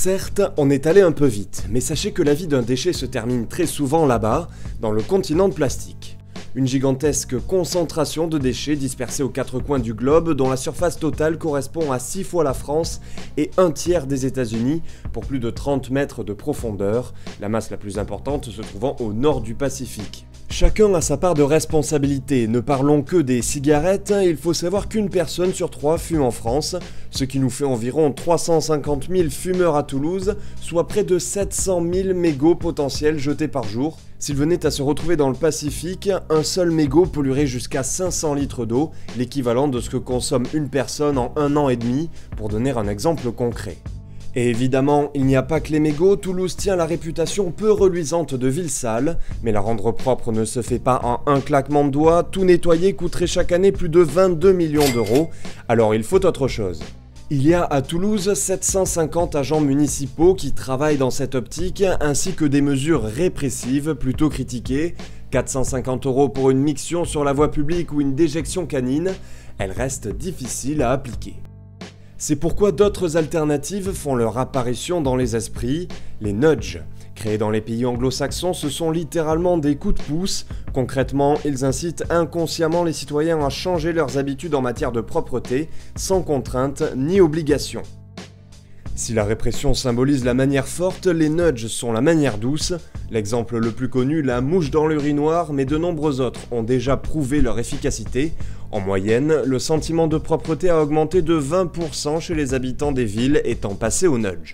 Certes, on est allé un peu vite, mais sachez que la vie d'un déchet se termine très souvent là-bas, dans le continent de plastique. Une gigantesque concentration de déchets dispersés aux quatre coins du globe, dont la surface totale correspond à 6 fois la France et un tiers des États-Unis, pour plus de 30 mètres de profondeur, la masse la plus importante se trouvant au nord du Pacifique. Chacun a sa part de responsabilité, ne parlons que des cigarettes, il faut savoir qu'une personne sur 3 fume en France, ce qui nous fait environ 350 000 fumeurs à Toulouse, soit près de 700 000 mégots potentiels jetés par jour. S'ils venaient à se retrouver dans le Pacifique, un seul mégot polluerait jusqu'à 500 litres d'eau, l'équivalent de ce que consomme une personne en 1 an et demi, pour donner un exemple concret. Et évidemment, il n'y a pas que les mégots, Toulouse tient la réputation peu reluisante de ville sale, mais la rendre propre ne se fait pas en un claquement de doigts, tout nettoyer coûterait chaque année plus de 22 millions d'euros, alors il faut autre chose. Il y a à Toulouse 750 agents municipaux qui travaillent dans cette optique, ainsi que des mesures répressives plutôt critiquées, 450 € pour une miction sur la voie publique ou une déjection canine, elles restent difficiles à appliquer. C'est pourquoi d'autres alternatives font leur apparition dans les esprits, les nudges. Créés dans les pays anglo-saxons, ce sont littéralement des coups de pouce. Concrètement, ils incitent inconsciemment les citoyens à changer leurs habitudes en matière de propreté, sans contrainte ni obligation. Si la répression symbolise la manière forte, les nudges sont la manière douce. L'exemple le plus connu, la mouche dans l'urinoir, mais de nombreux autres ont déjà prouvé leur efficacité. En moyenne, le sentiment de propreté a augmenté de 20% chez les habitants des villes étant passés au nudge.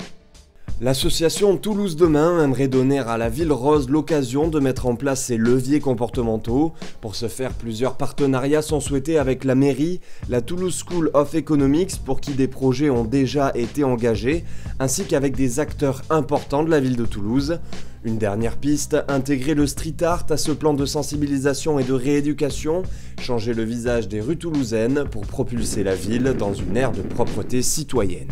L'association Toulouse Demain aimerait donner à la ville rose l'occasion de mettre en place ces leviers comportementaux. Pour ce faire, plusieurs partenariats sont souhaités avec la mairie, la Toulouse School of Economics pour qui des projets ont déjà été engagés, ainsi qu'avec des acteurs importants de la ville de Toulouse. Une dernière piste, intégrer le street art à ce plan de sensibilisation et de rééducation, changer le visage des rues toulousaines pour propulser la ville dans une ère de propreté citoyenne.